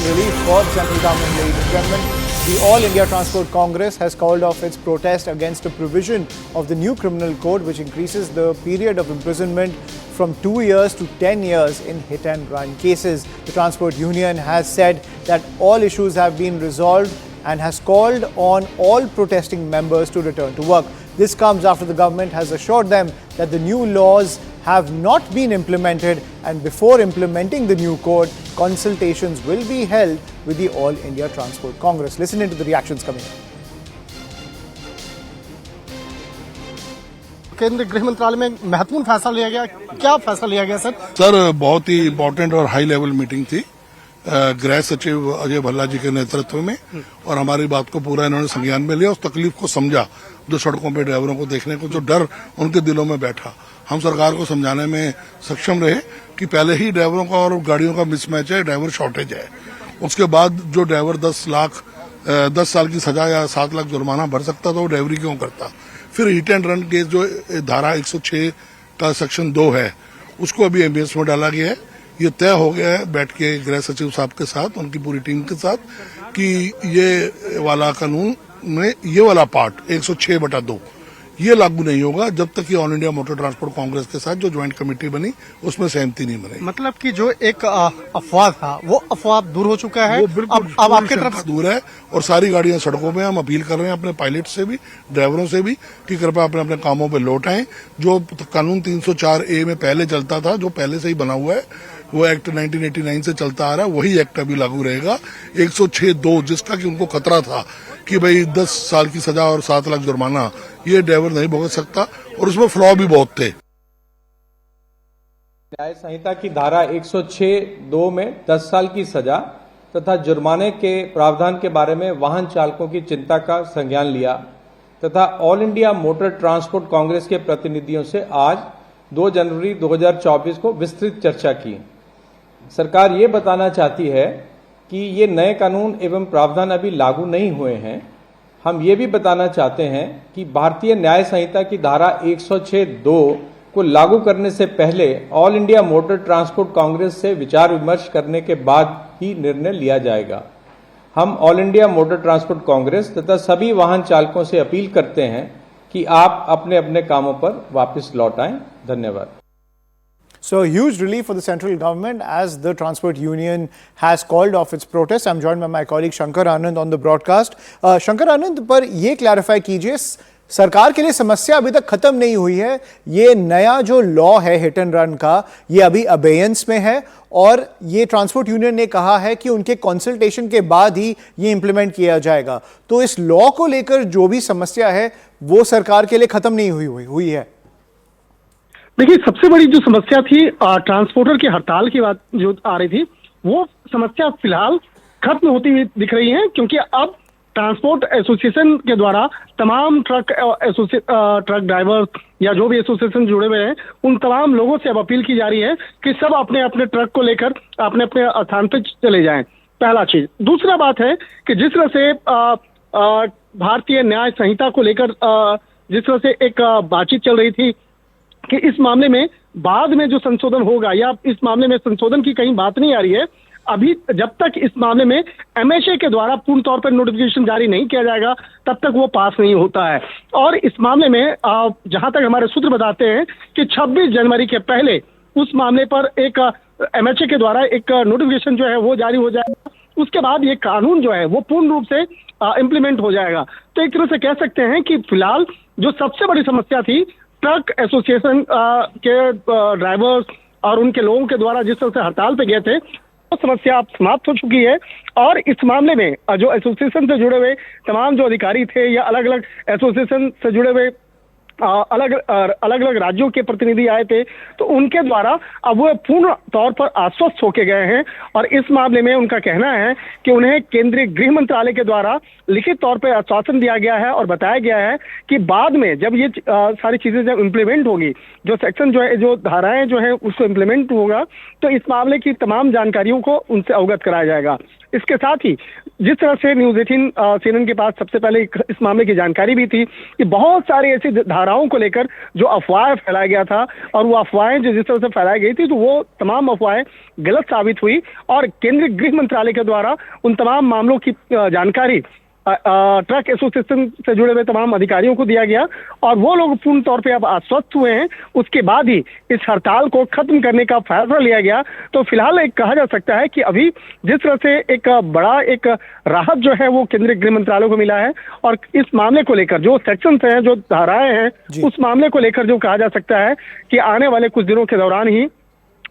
relief for the central government, ladies and gentlemen. The All India Transport Congress has called off its protest against a provision of the new criminal code which increases the period of imprisonment from 2 years to 10 years in hit-and-run cases. The Transport Union has said that all issues have been resolved and has called on all protesting members to return to work. This comes after the government has assured them that the new laws have not been implemented, and before implementing the new code, consultations will be held with the All India Transport Congress. Listen into the reactions coming in. केंद्रीय गृह मंत्रालय में महत्वपूर्ण फैसला लिया गया, क्या फैसला लिया गया सर? सर, बहुत ही इम्पोर्टेंट और हाई लेवल मीटिंग थी गृह सचिव अजय भल्ला जी के नेतृत्व में, और हमारी बात को पूरा इन्होंने संज्ञान में लिया, उस तकलीफ को समझा जो सड़कों पे ड्राइवरों को देखने को, जो डर उनके दिलों में बैठा। हम सरकार को समझाने में सक्षम रहे कि पहले ही ड्राइवरों का और गाड़ियों का मिसमैच है, ड्राइवर शॉर्टेज है। उसके बाद जो ड्राइवर 10 साल की सजा या 7 लाख जुर्माना भर सकता था, वो ड्राइवरी क्यों करता? फिर हिट एंड रन केस जो धारा 106 का सेक्शन 2 है, उसको अभी एमबीएस में डाला गया है। ये तय हो गया है बैठ के गृह सचिव साहब के साथ, उनकी पूरी टीम के साथ, कि ये वाला कानून में ये वाला पार्ट 106/2 ये लागू नहीं होगा जब तक कि all India motor transport Congress के साथ जो ज्वाइंट कमेटी बनी उसमें सहमति नहीं बनी। मतलब कि जो एक अफवाह था वो अफवाह दूर हो चुका है, वो बिल्कुल अब आपकी तरफ दूर है, और सारी गाड़ियां सड़कों पे। हम अपील कर रहे हैं अपने पायलट से भी, ड्राइवरों से भी, कि कृपया अपने अपने कामों पे लौट आएं। जो कानून 304A में पहले चलता था, जो पहले से ही बना हुआ है, वो एक्ट 1989 से चलता आ रहा है, वही एक्ट अभी लागू रहेगा। 106(2) जिसका कि उनको खतरा था कि भाई 10 साल की सजा और 7 लाख जुर्माना ये ड्राइवर नहीं भुगत सकता, और उसमें फ्लॉ भी बहुत थे। न्याय संहिता की धारा 106(2) में 10 साल की सजा तथा जुर्माने के प्रावधान के बारे में वाहन चालकों की चिंता का संज्ञान लिया तथा all India motor transport Congress के प्रतिनिधियों से आज 2 जनवरी 2024 को विस्तृत चर्चा की। सरकार ये बताना चाहती है कि ये नए कानून एवं प्रावधान अभी लागू नहीं हुए हैं। हम ये भी बताना चाहते हैं कि भारतीय न्याय संहिता की धारा 106(2) को लागू करने से पहले all India motor transport Congress से विचार विमर्श करने के बाद ही निर्णय लिया जाएगा। हम all India motor transport Congress तथा सभी वाहन चालकों से अपील करते हैं कि आप अपने अपने कामों पर वापस लौट आएं। धन्यवाद। So, a huge relief for the central government as the Transport Union has called off its protest. I'm joined by my colleague Shankar Anand on the broadcast. Shankar Anand, पर ये क्लैरिफाई कीजिए, सरकार के लिए समस्या अभी तक खत्म नहीं हुई है। ये नया जो लॉ है हिट एंड रन का, ये अभी अबेयंस में है, और ये ट्रांसपोर्ट यूनियन ने कहा है कि उनके कंसल्टेशन के बाद ही ये इंप्लीमेंट किया जाएगा। तो इस लॉ को लेकर जो भी समस्या है वो सरकार के लिए खत्म नहीं हुई है। देखिए, सबसे बड़ी जो समस्या थी ट्रांसपोर्टर की हड़ताल की बात जो आ रही थी, वो समस्या फिलहाल खत्म होती हुई दिख रही है, क्योंकि अब ट्रांसपोर्ट एसोसिएशन के द्वारा तमाम ट्रक ड्राइवर या जो भी एसोसिएशन जुड़े हुए हैं, उन तमाम लोगों से अब अपील की जा रही है कि सब अपने अपने ट्रक को लेकर अपने अपने स्थान पर चले जाएं। पहला चीज। दूसरा बात है कि जिस तरह से भारतीय न्याय संहिता को लेकर जिस तरह से एक बातचीत चल रही थी कि इस मामले में बाद में जो संशोधन होगा, या इस मामले में संशोधन की कहीं बात नहीं आ रही है, अभी जब तक इस मामले में एमएचए के द्वारा पूर्ण तौर पर नोटिफिकेशन जारी नहीं किया जाएगा तब तक वो पास नहीं होता है। और इस मामले में जहां तक हमारे सूत्र बताते हैं कि 26 जनवरी के पहले उस मामले पर एक एमएचए के द्वारा एक नोटिफिकेशन जो है वो जारी हो जाएगा। उसके बाद ये कानून जो है वो पूर्ण रूप से इम्प्लीमेंट हो जाएगा। तो एक तरह से कह सकते हैं कि फिलहाल जो सबसे बड़ी समस्या थी, ट्रक एसोसिएशन के ड्राइवर्स और उनके लोगों के द्वारा जिस तरह से हड़ताल पे गए थे, वो समस्या अब समाप्त हो चुकी है। और इस मामले में जो एसोसिएशन से जुड़े हुए तमाम जो अधिकारी थे या अलग अलग एसोसिएशन से जुड़े हुए अलग अलग राज्यों के प्रतिनिधि आए थे, तो उनके द्वारा अब वो पूर्ण तौर पर आश्वस्त होके गए हैं। और इस मामले में उनका कहना है कि उन्हें केंद्रीय गृह मंत्रालय के द्वारा लिखित तौर पर आश्वासन दिया गया है और बताया गया है कि बाद में जब ये सारी चीजें जब इम्प्लीमेंट होगी, जो सेक्शन जो है, जो धाराएं जो है उसको इम्प्लीमेंट होगा, तो इस मामले की तमाम जानकारियों को उनसे अवगत कराया जाएगा। इसके साथ ही जिस तरह से न्यूज 18 CNN के पास सबसे पहले इस मामले की जानकारी भी थी कि बहुत सारी ऐसी धाराओं को लेकर जो अफवाह फैलाया गया था, और वो अफवाहें जो जिस तरह से फैलाई गई थी तो वो तमाम अफवाहें गलत साबित हुई, और केंद्रीय गृह मंत्रालय के द्वारा उन तमाम मामलों की जानकारी ट्रक एसोसिएशन से जुड़े हुए तमाम अधिकारियों को दिया गया, और वो लोग पूर्ण तौर पे अब आश्वस्त हुए हैं। उसके बाद ही इस हड़ताल को खत्म करने का फैसला लिया गया। तो फिलहाल एक कहा जा सकता है कि अभी जिस तरह से एक बड़ा एक राहत जो है वो केंद्रीय गृह मंत्रालय को मिला है, और इस मामले को लेकर जो सेक्शंस हैं, जो धाराएं हैं, उस मामले को लेकर जो कहा जा सकता है कि आने वाले कुछ दिनों के दौरान ही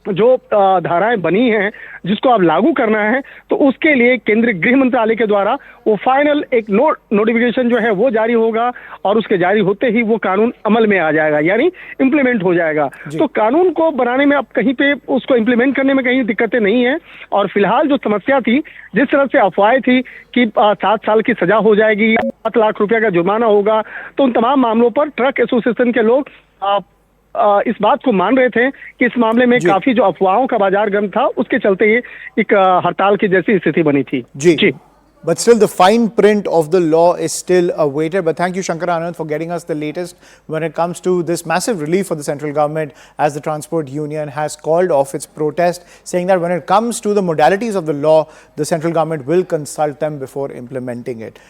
जो धाराएं बनी हैं जिसको अब लागू करना है, तो उसके लिए केंद्रीय गृह मंत्रालय के द्वारा वो फाइनल एक नोटिफिकेशन जो है वो जारी होगा, और उसके जारी होते ही वो कानून अमल में आ जाएगा, यानी इम्प्लीमेंट हो जाएगा। तो कानून को बनाने में अब कहीं पे उसको इम्प्लीमेंट करने में कहीं दिक्कतें नहीं है। और फिलहाल जो समस्या थी, जिस तरह से अफवाहें थी कि 7 साल की सजा हो जाएगी, 7 लाख रुपया का जुर्माना होगा, तो उन तमाम मामलों पर ट्रक एसोसिएशन के लोग इस बात को मान रहे थे कि इस मामले में काफी जो अफवाहों का बाजार गर्म था, उसके चलते ही एक हड़ताल की जैसी स्थिति बनी थी। जी। But still, the fine print of the law is still awaited. But thank you, Shankar Anand, for getting us the latest when it comes to this massive relief for the central government, as the transport union has called off its protest, saying that when it comes to the modalities of the law, the central government will consult them before implementing it.